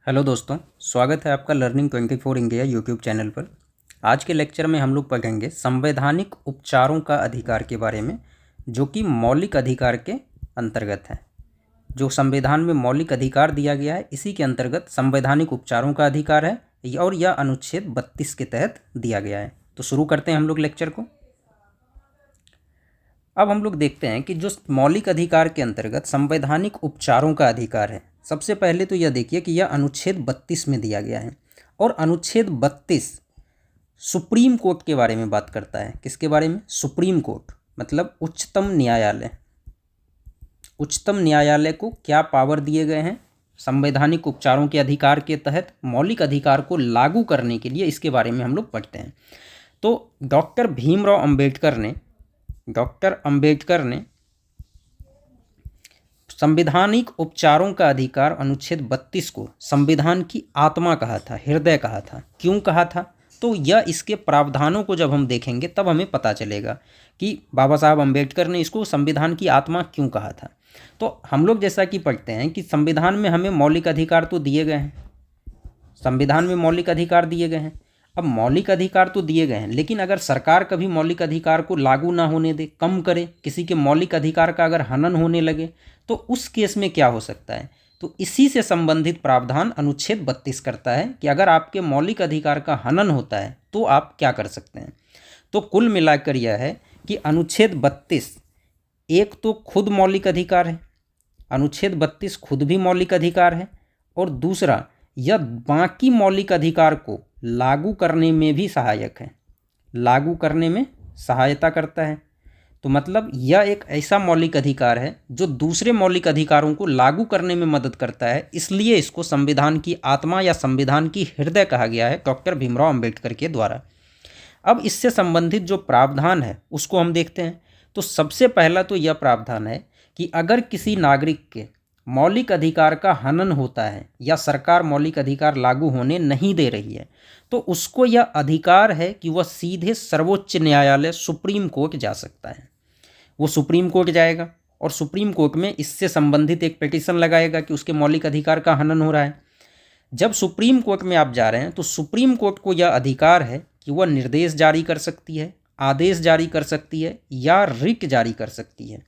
Hello दोस्तों, स्वागत है आपका लर्निंग 24 इंडिया यूट्यूब चैनल पर। आज के लेक्चर में हम लोग पढ़ेंगे संवैधानिक उपचारों का अधिकार के बारे में, जो कि मौलिक अधिकार के अंतर्गत है। जो संविधान में मौलिक अधिकार दिया गया है, इसी के अंतर्गत संवैधानिक उपचारों का अधिकार है और यह अनुच्छेद 32 के तहत दिया गया है। तो शुरू करते हैं हम लोग लेक्चर को। अब हम लोग देखते हैं कि जो मौलिक अधिकार के अंतर्गत संवैधानिक उपचारों का अधिकार है, सबसे पहले तो यह देखिए कि यह अनुच्छेद 32 में दिया गया है। और अनुच्छेद 32 सुप्रीम कोर्ट के बारे में बात करता है। किसके बारे में? सुप्रीम कोर्ट मतलब उच्चतम न्यायालय। उच्चतम न्यायालय को क्या पावर दिए गए हैं संवैधानिक उपचारों के अधिकार के तहत मौलिक अधिकार को लागू करने के लिए, इसके बारे में हम लोग पढ़ते हैं। तो डॉक्टर भीमराव अंबेडकर ने संवैधानिक उपचारों का अधिकार अनुच्छेद 32 को संविधान की आत्मा कहा था, हृदय कहा था। क्यों कहा था? तो यह इसके प्रावधानों को जब हम देखेंगे तब हमें पता चलेगा कि बाबा साहब अंबेडकर ने इसको संविधान की आत्मा क्यों कहा था। तो हम लोग जैसा कि पढ़ते हैं कि संविधान में हमें मौलिक अधिकार तो दिए गए हैं, संविधान में मौलिक अधिकार दिए गए हैं। अब मौलिक अधिकार तो दिए गए हैं, लेकिन अगर सरकार कभी मौलिक अधिकार को लागू ना होने दे, कम करे, किसी के मौलिक अधिकार का अगर हनन होने लगे, तो उस केस में क्या हो सकता है? तो इसी से संबंधित प्रावधान अनुच्छेद 32 करता है कि अगर आपके मौलिक अधिकार का हनन होता है तो आप क्या कर सकते हैं। तो कुल मिलाकर यह है कि अनुच्छेद 32 एक तो खुद मौलिक अधिकार है, अनुच्छेद 32 खुद भी मौलिक अधिकार है, और दूसरा यह बाकी मौलिक अधिकार को लागू करने में भी सहायक है, लागू करने में सहायता करता है। तो मतलब यह एक ऐसा मौलिक अधिकार है जो दूसरे मौलिक अधिकारों को लागू करने में मदद करता है, इसलिए इसको संविधान की आत्मा या संविधान की हृदय कहा गया है डॉक्टर भीमराव अंबेडकर के द्वारा। अब इससे संबंधित जो प्रावधान है उसको हम देखते हैं। तो सबसे पहला तो यह प्रावधान है कि अगर किसी नागरिक के मौलिक अधिकार का हनन होता है या सरकार मौलिक अधिकार लागू होने नहीं दे रही है, तो उसको यह अधिकार है कि वह सीधे सर्वोच्च न्यायालय सुप्रीम कोर्ट जा सकता है। वो सुप्रीम कोर्ट जाएगा और सुप्रीम कोर्ट में इससे संबंधित एक पिटीशन लगाएगा कि उसके मौलिक अधिकार का हनन हो रहा है। जब सुप्रीम कोर्ट में आप जा रहे हैं तो सुप्रीम कोर्ट को यह अधिकार है कि वह निर्देश जारी कर सकती है, आदेश जारी कर सकती है या रिट जारी कर सकती है।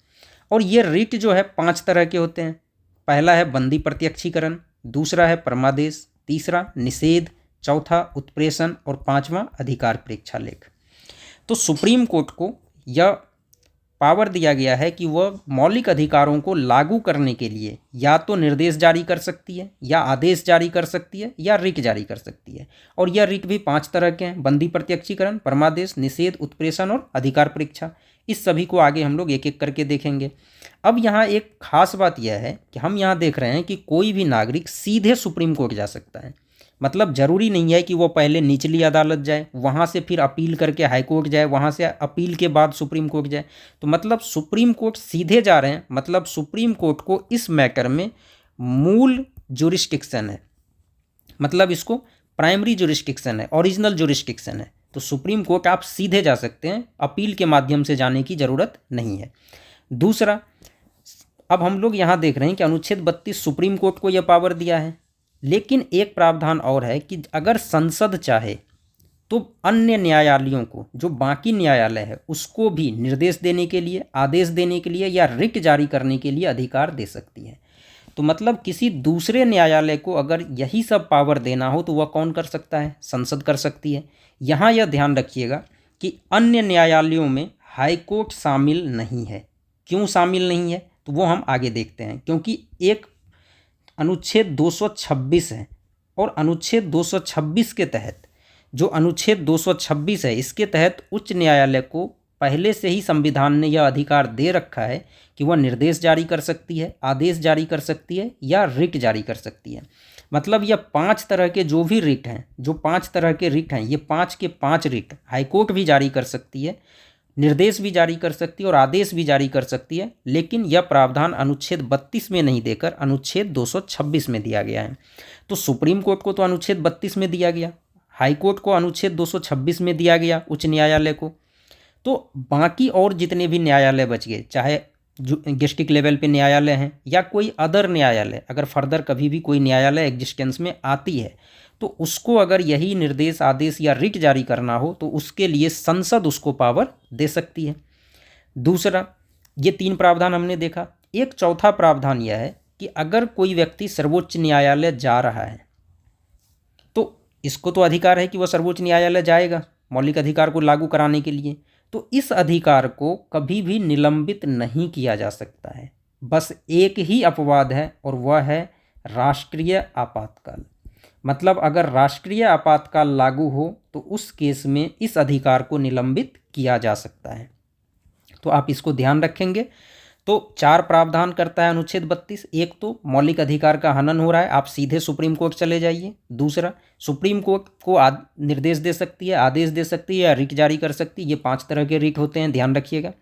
और ये रिट जो है 5 तरह के होते हैं। पहला है बंदी प्रत्यक्षीकरण, दूसरा है परमादेश, तीसरा निषेध, चौथा उत्प्रेषण और पांचवा अधिकार प्रेक्षालेख। तो सुप्रीम कोर्ट को यह पावर दिया गया है कि वह मौलिक अधिकारों को लागू करने के लिए या तो निर्देश जारी कर सकती है या आदेश जारी कर सकती है या रिट जारी कर सकती है। और यह रिट भी 5 तरह के हैं: बंदी प्रत्यक्षीकरण, परमादेश, निषेध, उत्प्रेषण और अधिकार परीक्षा। इस सभी को आगे हम लोग एक एक करके देखेंगे। अब यहाँ एक खास बात यह है कि हम यहाँ देख रहे हैं कि कोई भी नागरिक सीधे सुप्रीम कोर्ट जा सकता है। मतलब ज़रूरी नहीं है कि वो पहले निचली अदालत जाए, वहाँ से फिर अपील करके हाई कोर्ट जाए, वहाँ से अपील के बाद सुप्रीम कोर्ट जाए। तो मतलब सुप्रीम कोर्ट सीधे जा रहे हैं, मतलब सुप्रीम कोर्ट को इस मैटर में मूल जुरिस्डिक्शन है, मतलब इसको प्राइमरी जुरिस्डिक्शन है, ओरिजिनल जुरिस्डिक्शन है। तो सुप्रीम कोर्ट आप सीधे जा सकते हैं, अपील के माध्यम से जाने की ज़रूरत नहीं है। दूसरा, अब हम लोग यहाँ देख रहे हैं कि अनुच्छेद 32 सुप्रीम कोर्ट को यह पावर दिया है, लेकिन एक प्रावधान और है कि अगर संसद चाहे तो अन्य न्यायालयों को, जो बाकी न्यायालय है, उसको भी निर्देश देने के लिए, आदेश देने के लिए या रिट जारी करने के लिए अधिकार दे सकती है। तो मतलब किसी दूसरे न्यायालय को अगर यही सब पावर देना हो तो वह कौन कर सकता है? संसद कर सकती है। यहाँ यह ध्यान रखिएगा कि अन्य न्यायालयों में हाई कोर्ट शामिल नहीं है। क्यों शामिल नहीं है तो वो हम आगे देखते हैं, क्योंकि एक अनुच्छेद 226 है और अनुच्छेद 226 के तहत, जो अनुच्छेद 226 है, इसके तहत उच्च न्यायालय को पहले से ही संविधान ने यह अधिकार दे रखा है कि वह निर्देश जारी कर सकती है, आदेश जारी कर सकती है या रिट जारी कर सकती है। मतलब यह 5 तरह के जो भी रिट हैं, जो 5 तरह के रिट हैं, ये 5 के 5 रिट हाईकोर्ट भी जारी कर सकती है, निर्देश भी जारी कर सकती है और आदेश भी जारी कर सकती है। लेकिन यह प्रावधान अनुच्छेद 32 में नहीं देकर अनुच्छेद 226 में दिया गया है। तो सुप्रीम कोर्ट को तो अनुच्छेद 32 में दिया गया, हाई कोर्ट को अनुच्छेद 226 में दिया गया, उच्च न्यायालय को। तो बाकी और जितने भी न्यायालय बच गए, चाहे जो डिस्ट्रिक्ट लेवल पे न्यायालय हैं या कोई अदर न्यायालय, अगर फर्दर कभी भी कोई न्यायालय एग्जिस्टेंस में आती है तो उसको अगर यही निर्देश, आदेश या रिट जारी करना हो तो उसके लिए संसद उसको पावर दे सकती है। दूसरा, ये 3 प्रावधान हमने देखा। एक चौथा प्रावधान यह है कि अगर कोई व्यक्ति सर्वोच्च न्यायालय जा रहा है तो इसको तो अधिकार है कि वह सर्वोच्च न्यायालय जाएगा मौलिक अधिकार को लागू कराने के लिए, तो इस अधिकार को कभी भी निलंबित नहीं किया जा सकता है। बस एक ही अपवाद है और वह है राष्ट्रीय आपातकाल। मतलब अगर राष्ट्रीय आपातकाल लागू हो तो उस केस में इस अधिकार को निलंबित किया जा सकता है। तो आप इसको ध्यान रखेंगे। तो 4 प्रावधान करता है अनुच्छेद 32। एक तो मौलिक अधिकार का हनन हो रहा है, आप सीधे सुप्रीम कोर्ट चले जाइए। दूसरा, सुप्रीम कोर्ट को निर्देश दे सकती है, आदेश दे सकती है या रिट जारी कर सकती है। ये 5 तरह के रिट होते हैं, ध्यान रखिएगा।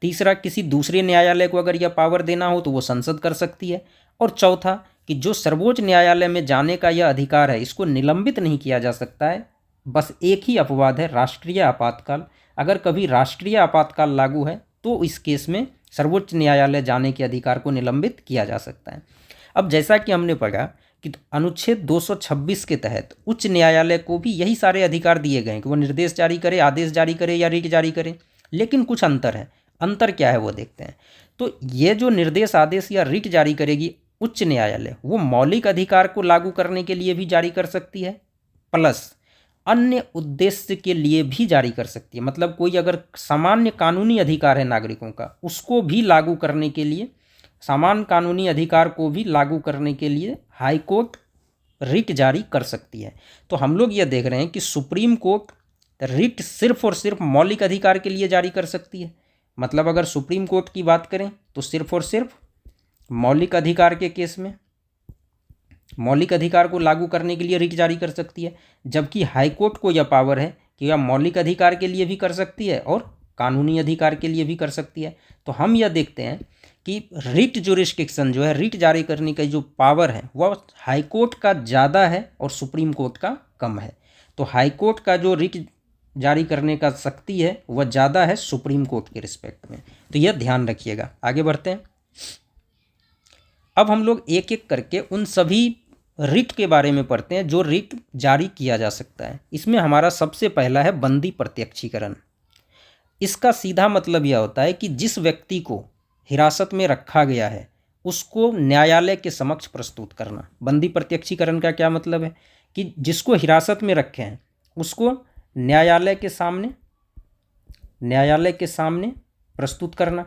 तीसरा, किसी दूसरे न्यायालय को अगर यह पावर देना हो तो वो संसद कर सकती है। और चौथा, कि जो सर्वोच्च न्यायालय में जाने का यह अधिकार है इसको निलंबित नहीं किया जा सकता है। बस एक ही अपवाद है, राष्ट्रीय आपातकाल। अगर कभी राष्ट्रीय आपातकाल लागू है तो इस केस में सर्वोच्च न्यायालय जाने के अधिकार को निलंबित किया जा सकता है। अब जैसा कि हमने पढ़ा कि अनुच्छेद 226 के तहत उच्च न्यायालय को भी यही सारे अधिकार दिए गए हैं कि वो निर्देश जारी करे, आदेश जारी करे या रिट जारी करे, लेकिन कुछ अंतर है। अंतर क्या है वो देखते हैं। तो ये जो निर्देश, आदेश या रिट जारी करेगी उच्च न्यायालय, वो मौलिक अधिकार को लागू करने के लिए भी जारी कर सकती है, प्लस अन्य उद्देश्य के लिए भी जारी कर सकती है। मतलब कोई अगर सामान्य कानूनी अधिकार है नागरिकों का, उसको भी लागू करने के लिए, सामान्य कानूनी अधिकार को भी लागू करने के लिए हाईकोर्ट रिट जारी कर सकती है। तो हम लोग ये देख रहे हैं कि सुप्रीम कोर्ट रिट सिर्फ और सिर्फ मौलिक अधिकार के लिए जारी कर सकती है। मतलब अगर सुप्रीम कोर्ट की बात करें तो सिर्फ और सिर्फ मौलिक अधिकार के केस में मौलिक अधिकार को लागू करने के लिए रिट जारी कर सकती है, जबकि हाईकोर्ट को यह पावर है कि वह मौलिक अधिकार के लिए भी कर सकती है और कानूनी अधिकार के लिए भी कर सकती है। तो हम यह देखते हैं कि रिट जुरिस्डिक्शन जो है, रिट जारी करने का जो पावर है वह हाईकोर्ट का ज़्यादा है और सुप्रीम कोर्ट का कम है। तो हाईकोर्ट का जो रिट जारी करने का शक्ति है वह ज़्यादा है सुप्रीम कोर्ट के रिस्पेक्ट में। तो यह ध्यान रखिएगा। आगे बढ़ते हैं। अब हम लोग एक एक करके उन सभी रिट के बारे में पढ़ते हैं जो रिट जारी किया जा सकता है। इसमें हमारा सबसे पहला है बंदी प्रत्यक्षीकरण। इसका सीधा मतलब यह होता है कि जिस व्यक्ति को हिरासत में रखा गया है उसको न्यायालय के समक्ष प्रस्तुत करना। बंदी प्रत्यक्षीकरण का क्या मतलब है कि जिसको हिरासत में रखे हैं उसको न्यायालय के सामने प्रस्तुत करना।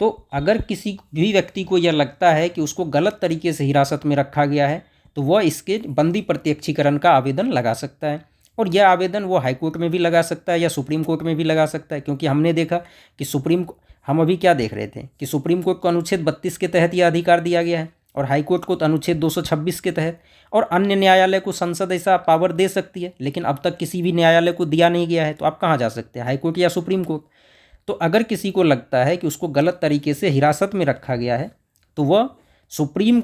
तो अगर किसी भी व्यक्ति को यह लगता है कि उसको गलत तरीके से हिरासत में रखा गया है तो वह इसके बंदी प्रत्यक्षीकरण का आवेदन लगा सकता है। और यह आवेदन वो हाईकोर्ट में भी लगा सकता है या सुप्रीम कोर्ट में भी लगा सकता है, क्योंकि हमने देखा कि हम अभी क्या देख रहे थे कि सुप्रीम कोर्ट को अनुच्छेद 32 के तहत यह अधिकार दिया गया है और हाईकोर्ट को तो अनुच्छेद 226 के तहत, और अन्य न्यायालय को संसद ऐसा पावर दे सकती है, लेकिन अब तक किसी भी न्यायालय को दिया नहीं गया है। तो आप कहाँ जा सकते हैं, हाईकोर्ट या सुप्रीम कोर्ट। तो अगर किसी को लगता है कि उसको गलत तरीके से हिरासत में रखा गया है तो वह सुप्रीम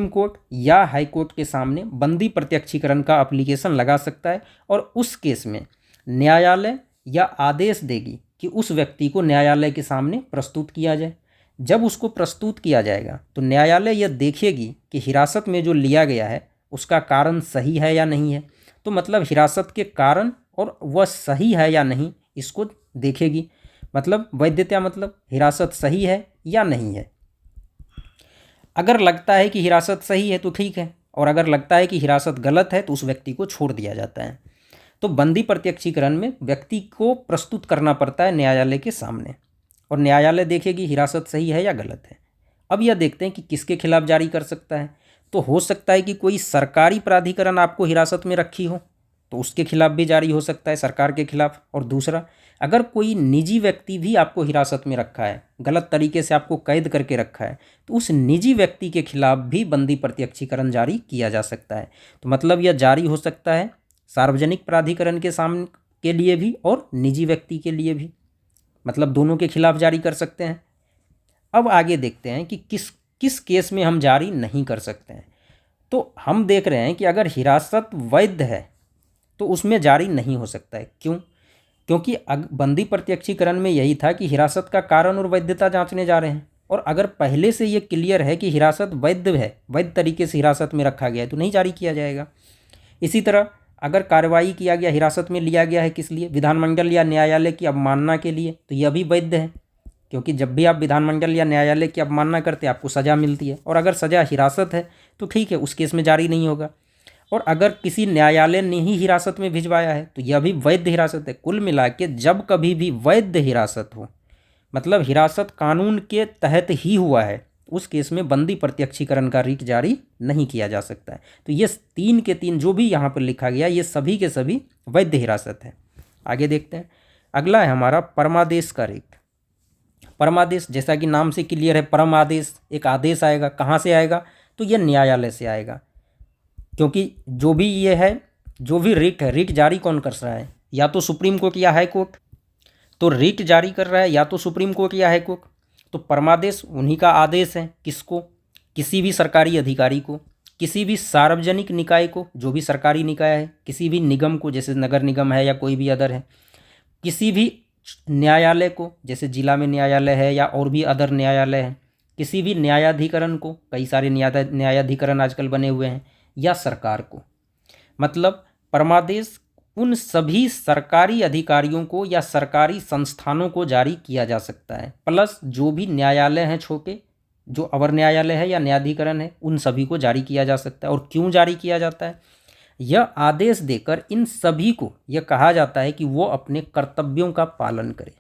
कोर्ट या हाई कोर्ट के सामने बंदी प्रत्यक्षीकरण का एप्लीकेशन लगा सकता है। और उस केस में न्यायालय या आदेश देगी कि उस व्यक्ति को न्यायालय के सामने प्रस्तुत किया जाए। जब उसको प्रस्तुत किया जाएगा तो न्यायालय यह देखेगी कि हिरासत में जो लिया गया है उसका कारण सही है या नहीं है। तो मतलब हिरासत के कारण और वह सही है या नहीं इसको देखेगी। मतलब वैधता, मतलब हिरासत सही है या नहीं है। अगर लगता है कि हिरासत सही है तो ठीक है, और अगर लगता है कि हिरासत गलत है तो उस व्यक्ति को छोड़ दिया जाता है। तो बंदी प्रत्यक्षीकरण में व्यक्ति को प्रस्तुत करना पड़ता है न्यायालय के सामने और न्यायालय देखेगी हिरासत सही है या गलत है। अब यह देखते हैं कि किसके खिलाफ जारी कर सकता है। तो हो सकता है कि कोई सरकारी प्राधिकरण आपको हिरासत में रखी हो तो उसके खिलाफ भी जारी हो सकता है, सरकार के खिलाफ। और दूसरा, अगर कोई निजी व्यक्ति भी आपको हिरासत में रखा है, गलत तरीके से आपको कैद करके रखा है, तो उस निजी व्यक्ति के खिलाफ भी बंदी प्रत्यक्षीकरण जारी किया जा सकता है। तो मतलब यह जारी हो सकता है सार्वजनिक प्राधिकरण के सामने के लिए भी और निजी व्यक्ति के लिए भी, मतलब दोनों के खिलाफ जारी कर सकते हैं। अब आगे देखते हैं कि किस किस केस में हम जारी नहीं कर सकते हैं। तो हम देख रहे हैं कि अगर हिरासत वैध है तो उसमें जारी नहीं हो सकता है। क्यों? क्योंकि बंदी प्रत्यक्षीकरण में यही था कि हिरासत का कारण और वैधता जांचने जा रहे हैं, और अगर पहले से ये क्लियर है कि हिरासत वैध है, वैध तरीके से हिरासत में रखा गया है, तो नहीं जारी किया जाएगा। इसी तरह अगर कार्रवाई किया गया, हिरासत में लिया गया है किस लिए, विधानमंडल या न्यायालय की अवमानना के लिए, तो यह भी वैध है, क्योंकि जब भी आप विधानमंडल या न्यायालय की अवमानना करते हैं आपको सज़ा मिलती है, और अगर सज़ा हिरासत है तो ठीक है, उस केस में जारी नहीं होगा। और अगर किसी न्यायालय ने ही हिरासत में भिजवाया है तो यह भी वैध हिरासत है। कुल मिला के जब कभी भी वैध हिरासत हो, मतलब हिरासत कानून के तहत ही हुआ है, उस केस में बंदी प्रत्यक्षीकरण का रिट जारी नहीं किया जा सकता है। तो ये 3 के 3 जो भी यहाँ पर लिखा गया, ये सभी के सभी वैध हिरासत है। आगे देखते हैं, अगला है हमारा परमादेश का रिट। परमादेश जैसा कि नाम से क्लियर है, परम आदेश, एक आदेश आएगा, कहाँ से आएगा, तो यह न्यायालय से आएगा। क्योंकि जो भी ये है, जो भी रिट है, रिट जारी कौन कर रहा है, या तो सुप्रीम कोर्ट या हाई कोर्ट। तो रिट जारी कर रहा है या तो सुप्रीम कोर्ट या हाई कोर्ट। तो परमादेश उन्हीं का आदेश है, किसको, किसी भी सरकारी अधिकारी को, किसी भी सार्वजनिक निकाय को, जो भी सरकारी निकाय है, किसी भी निगम को, जैसे नगर निगम है या कोई भी अदर है, किसी भी न्यायालय को, जैसे जिला में न्यायालय है या और भी अदर न्यायालय है, किसी भी न्यायाधिकरण को, कई सारे न्यायाधिकरण आजकल बने हुए हैं, या सरकार को। मतलब परमादेश उन सभी सरकारी अधिकारियों को या सरकारी संस्थानों को जारी किया जा सकता है, प्लस जो भी न्यायालय हैं छोटे, जो अवर न्यायालय है या न्यायाधिकरण है, उन सभी को जारी किया जा सकता है। और क्यों जारी किया जाता है, यह आदेश देकर इन सभी को यह कहा जाता है कि वो अपने कर्तव्यों का पालन करें।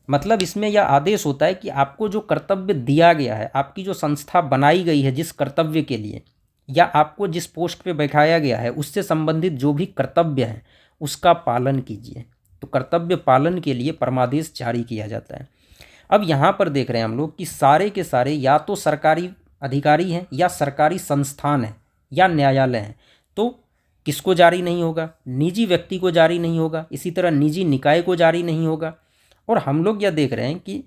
मतलब इसमें यह आदेश होता है कि आपको जो कर्तव्य दिया गया है, आपकी जो संस्था बनाई गई है जिस कर्तव्य के लिए, या आपको जिस पोस्ट पे बैठाया गया है, उससे संबंधित जो भी कर्तव्य है उसका पालन कीजिए। तो कर्तव्य पालन के लिए परमादेश जारी किया जाता है। अब यहाँ पर देख रहे हैं हम लोग कि सारे के सारे या तो सरकारी अधिकारी हैं, या सरकारी संस्थान है, या न्यायालय हैं। तो किसको जारी नहीं होगा, निजी व्यक्ति को जारी नहीं होगा, इसी तरह निजी निकाय को जारी नहीं होगा। और हम लोग यह देख रहे हैं कि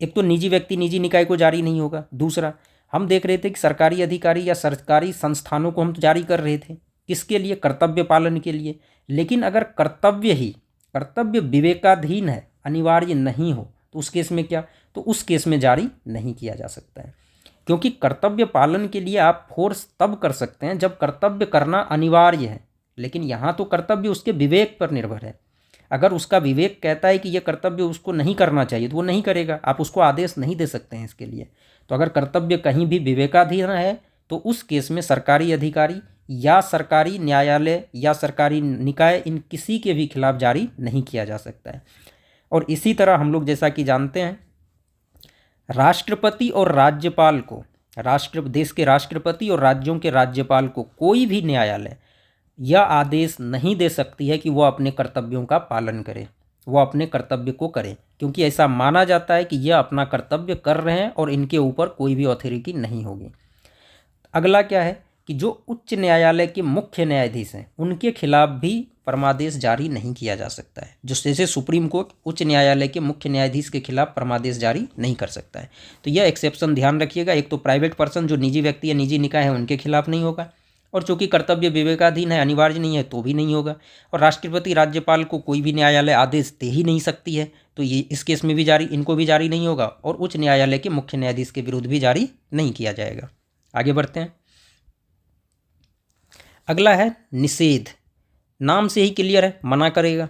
एक तो निजी व्यक्ति निजी निकाय को जारी नहीं होगा, दूसरा हम देख रहे थे कि सरकारी अधिकारी या सरकारी संस्थानों को हम जारी कर रहे थे, किसके लिए, कर्तव्य पालन के लिए। लेकिन अगर कर्तव्य विवेकाधीन है, अनिवार्य नहीं हो, तो उस केस में क्या, तो उस केस में जारी नहीं किया जा सकता है। क्योंकि कर्तव्य पालन के लिए आप फोर्स तब कर सकते हैं जब कर्तव्य करना अनिवार्य है, लेकिन यहाँ तो कर्तव्य उसके विवेक पर निर्भर है। अगर उसका विवेक कहता है कि यह कर्तव्य उसको नहीं करना चाहिए तो वो नहीं करेगा, आप उसको आदेश नहीं दे सकते हैं इसके लिए। तो अगर कर्तव्य कहीं भी विवेकाधीन है तो उस केस में सरकारी अधिकारी या सरकारी न्यायालय या सरकारी निकाय, इन किसी के भी खिलाफ जारी नहीं किया जा सकता है। और इसी तरह हम लोग जैसा कि जानते हैं, राष्ट्रपति और राज्यपाल को, देश के राष्ट्रपति और राज्यों के राज्यपाल को कोई भी न्यायालय यह आदेश नहीं दे सकती है कि वह अपने कर्तव्यों का पालन करे, वह अपने कर्तव्य को करे, क्योंकि ऐसा माना जाता है कि यह अपना कर्तव्य कर रहे हैं और इनके ऊपर कोई भी अथॉरिटी नहीं होगी। अगला क्या है कि जो उच्च न्यायालय के मुख्य न्यायाधीश हैं उनके खिलाफ भी परमादेश जारी नहीं किया जा सकता है। जो जैसे सुप्रीम कोर्ट उच्च न्यायालय के मुख्य न्यायाधीश के खिलाफ परमादेश जारी नहीं कर सकता है। तो यह एक्सेप्शन ध्यान रखिएगा, एक तो प्राइवेट पर्सन जो निजी व्यक्ति या निजी निकाय है उनके खिलाफ नहीं होगा, और चूंकि कर्तव्य विवेकाधीन है, अनिवार्य नहीं है, तो भी नहीं होगा। और राष्ट्रपति राज्यपाल को कोई भी न्यायालय आदेश दे ही नहीं सकती है, तो ये इस केस में भी जारी, इनको भी जारी नहीं होगा, और उच्च न्यायालय के मुख्य न्यायाधीश के विरुद्ध भी जारी नहीं किया जाएगा। आगे बढ़ते हैं, अगला है निषेध। नाम से ही क्लियर है, मना करेगा,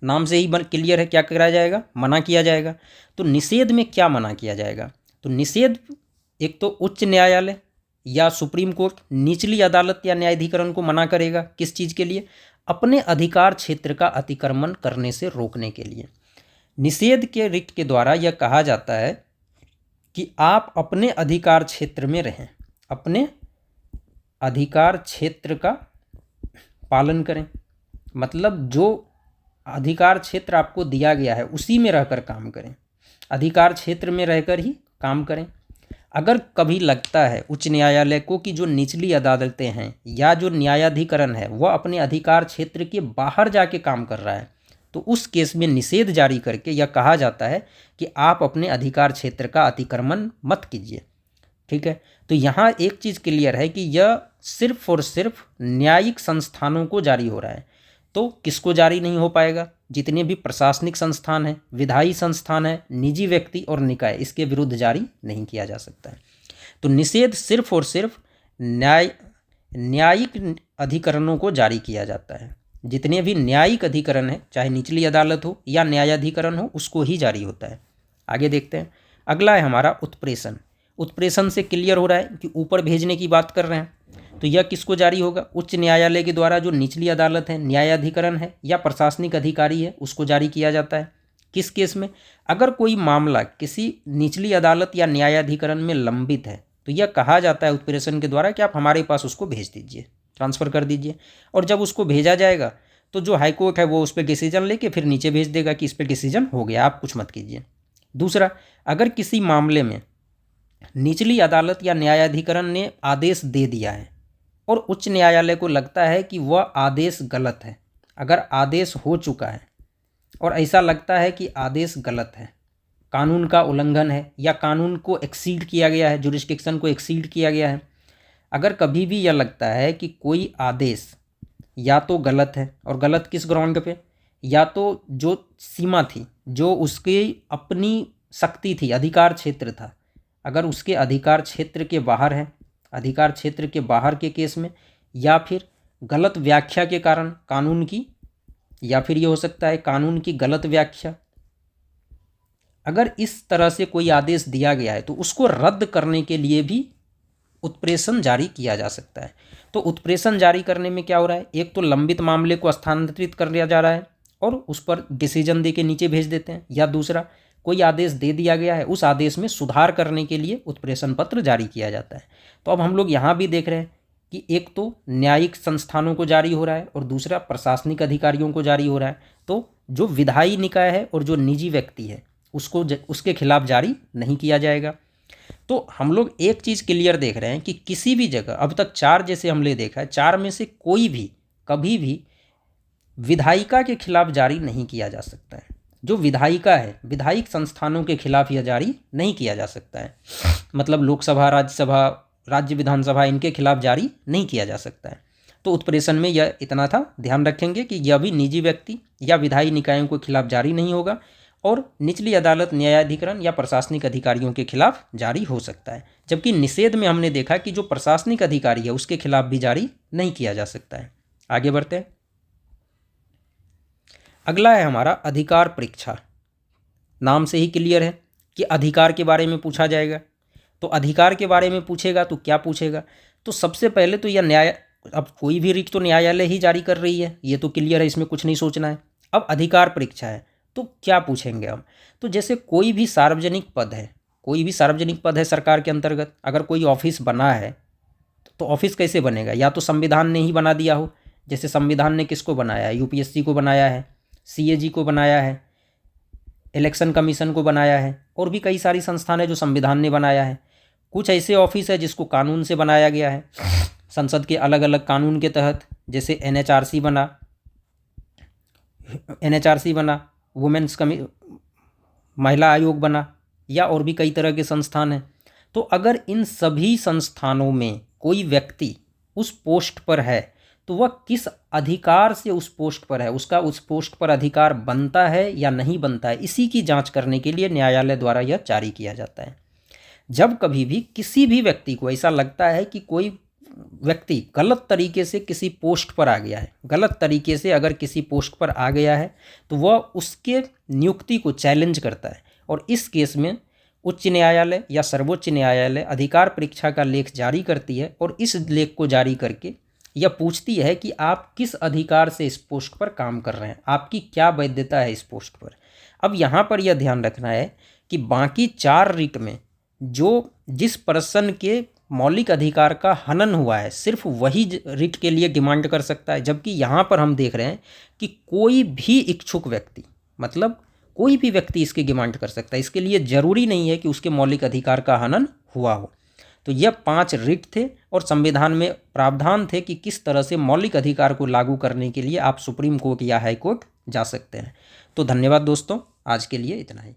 नाम से ही क्लियर है क्या करा जाएगा, मना किया जाएगा। तो निषेध में क्या मना किया जाएगा, तो निषेध एक तो उच्च न्यायालय या सुप्रीम कोर्ट निचली अदालत या न्यायाधिकरण को मना करेगा, किस चीज़ के लिए, अपने अधिकार क्षेत्र का अतिक्रमण करने से रोकने के लिए। निषेध के रिट के द्वारा यह कहा जाता है कि आप अपने अधिकार क्षेत्र में रहें, अपने अधिकार क्षेत्र का पालन करें। मतलब जो अधिकार क्षेत्र आपको दिया गया है उसी में रहकर काम करें, अधिकार क्षेत्र में रहकर ही काम करें। अगर कभी लगता है उच्च न्यायालय को कि जो निचली अदालतें हैं या जो न्यायाधिकरण है वह अपने अधिकार क्षेत्र के बाहर जाके काम कर रहा है, तो उस केस में निषेध जारी करके यह कहा जाता है कि आप अपने अधिकार क्षेत्र का अतिक्रमण मत कीजिए। ठीक है, तो यहाँ एक चीज़ क्लियर है कि यह सिर्फ और सिर्फ न्यायिक संस्थानों को जारी हो रहा है। तो तो किसको जारी नहीं हो पाएगा? जितने भी प्रशासनिक संस्थान हैं, विधायी संस्थान है, निजी व्यक्ति और निकाय, इसके विरुद्ध जारी नहीं किया जा सकता है। तो निषेध सिर्फ और सिर्फ न्यायिक अधिकरणों को जारी किया जाता है। जितने भी न्यायिक अधिकरण हैं, चाहे निचली अदालत हो या न्यायाधिकरण हो, उसको ही जारी होता है। आगे देखते हैं। अगला है हमारा उत्प्रेषण। उत्प्रेषण से क्लियर हो रहा है कि ऊपर भेजने की बात कर रहे हैं। तो यह किसको जारी होगा? उच्च न्यायालय के द्वारा जो निचली अदालत है, न्यायाधिकरण है या प्रशासनिक अधिकारी है, उसको जारी किया जाता है। किस केस में? अगर कोई मामला किसी निचली अदालत या न्यायाधिकरण में लंबित है तो यह कहा जाता है उत्प्रेषण के द्वारा कि आप हमारे पास उसको भेज दीजिए, ट्रांसफ़र कर दीजिए। और जब उसको भेजा जाएगा तो जो हाईकोर्ट है वो उस पर डिसीजन लेके फिर नीचे भेज देगा कि इस पर डिसीजन हो गया, आप कुछ मत कीजिए। दूसरा, अगर किसी मामले में निचली अदालत या न्यायाधिकरण ने आदेश दे दिया है और उच्च न्यायालय को लगता है कि वह आदेश गलत है, अगर आदेश हो चुका है और ऐसा लगता है कि आदेश गलत है, कानून का उल्लंघन है या कानून को एक्सीड किया गया है, जुरिस्डिक्शन को एक्सीड किया गया है, अगर कभी भी यह लगता है कि कोई आदेश या तो गलत है, और गलत किस ग्राउंड पे? या तो जो सीमा थी, जो उसकी अपनी शक्ति थी, अधिकार क्षेत्र था, अगर उसके अधिकार क्षेत्र के बाहर है, अधिकार क्षेत्र के बाहर के केस में, या फिर गलत व्याख्या के कारण कानून की, या फिर ये हो सकता है कानून की गलत व्याख्या, अगर इस तरह से कोई आदेश दिया गया है तो उसको रद्द करने के लिए भी उत्प्रेषण जारी किया जा सकता है। तो उत्प्रेषण जारी करने में क्या हो रहा है? एक तो लंबित मामले को स्थानांतरित कर दिया जा रहा है और उस पर डिसीजन दे के नीचे भेज देते हैं, या दूसरा कोई आदेश दे दिया गया है, उस आदेश में सुधार करने के लिए उत्प्रेषण पत्र जारी किया जाता है। तो अब हम लोग यहाँ भी देख रहे हैं कि एक तो न्यायिक संस्थानों को जारी हो रहा है और दूसरा प्रशासनिक अधिकारियों को जारी हो रहा है। तो जो विधायी निकाय है और जो निजी व्यक्ति है उसको उसके खिलाफ जारी नहीं किया जाएगा। तो हम लोग एक चीज़ क्लियर देख रहे हैं कि किसी भी जगह अब तक 4 जैसे हमने देखा है, 4 में से कोई भी कभी भी विधायिका के खिलाफ जारी नहीं किया जा सकता है। जो विधायिका है, विधायिक संस्थानों के खिलाफ यह जारी नहीं किया जा सकता है। मतलब लोकसभा, राज्यसभा, राज्य विधानसभा, इनके खिलाफ जारी नहीं किया जा सकता है। तो उत्प्रेषण में यह इतना था, ध्यान रखेंगे कि यह भी निजी व्यक्ति या विधायी निकायों के खिलाफ जारी नहीं होगा और निचली अदालत, न्यायाधिकरण या प्रशासनिक अधिकारियों के खिलाफ जारी हो सकता है। जबकि निषेध में हमने देखा कि जो प्रशासनिक अधिकारी है उसके खिलाफ भी जारी नहीं किया जा सकता है। आगे बढ़ते हैं। अगला है हमारा अधिकार परीक्षा। नाम से ही क्लियर है कि अधिकार के बारे में पूछा जाएगा। तो अधिकार के बारे में पूछेगा तो क्या पूछेगा? तो सबसे पहले तो यह अब कोई भी रिट तो न्यायालय ही जारी कर रही है, ये तो क्लियर है, इसमें कुछ नहीं सोचना है। अब अधिकार परीक्षा है तो क्या पूछेंगे हम? तो जैसे कोई भी सार्वजनिक पद है, कोई भी सार्वजनिक पद है सरकार के अंतर्गत, अगर कोई ऑफिस बना है तो ऑफिस कैसे बनेगा? या तो संविधान ने ही बना दिया हो, जैसे संविधान ने किसको बनाया है? यूपीएससी को बनाया है, सीएजी को बनाया है, इलेक्शन कमीशन को बनाया है, और भी कई सारी संस्थान है जो संविधान ने बनाया है। कुछ ऐसे ऑफिस है जिसको कानून से बनाया गया है, संसद के अलग अलग कानून के तहत, जैसे एनएचआरसी बना, वुमेन्स महिला आयोग बना, या और भी कई तरह के संस्थान हैं। तो अगर इन सभी संस्थानों में कोई व्यक्ति उस पोस्ट पर है तो वह किस अधिकार से उस पोस्ट पर है, उसका उस पोस्ट पर अधिकार बनता है या नहीं बनता है, इसी की जांच करने के लिए न्यायालय द्वारा यह जारी किया जाता है। जब कभी भी किसी भी व्यक्ति को ऐसा लगता है कि कोई व्यक्ति गलत तरीके से किसी पोस्ट पर आ गया है, गलत तरीके से अगर किसी पोस्ट पर आ गया है तो वह उसके नियुक्ति को चैलेंज करता है, और इस केस में उच्च न्यायालय या सर्वोच्च न्यायालय अधिकार परीक्षा का लेख जारी करती है, और इस लेख को जारी करके यह पूछती है कि आप किस अधिकार से इस पोस्ट पर काम कर रहे हैं, आपकी क्या वैधता है इस पोस्ट पर। अब यहाँ पर यह ध्यान रखना है कि बाकी 4 रिट में जो जिस पर्सन के मौलिक अधिकार का हनन हुआ है सिर्फ वही रिट के लिए डिमांड कर सकता है, जबकि यहाँ पर हम देख रहे हैं कि कोई भी इच्छुक व्यक्ति, मतलब कोई भी व्यक्ति इसकी डिमांड कर सकता है। इसके लिए ज़रूरी नहीं है कि उसके मौलिक अधिकार का हनन हुआ हो। तो यह 5 रिट थे और संविधान में प्रावधान थे कि किस तरह से मौलिक अधिकार को लागू करने के लिए आप सुप्रीम कोर्ट या हाई कोर्ट जा सकते हैं। तो धन्यवाद दोस्तों, आज के लिए इतना ही।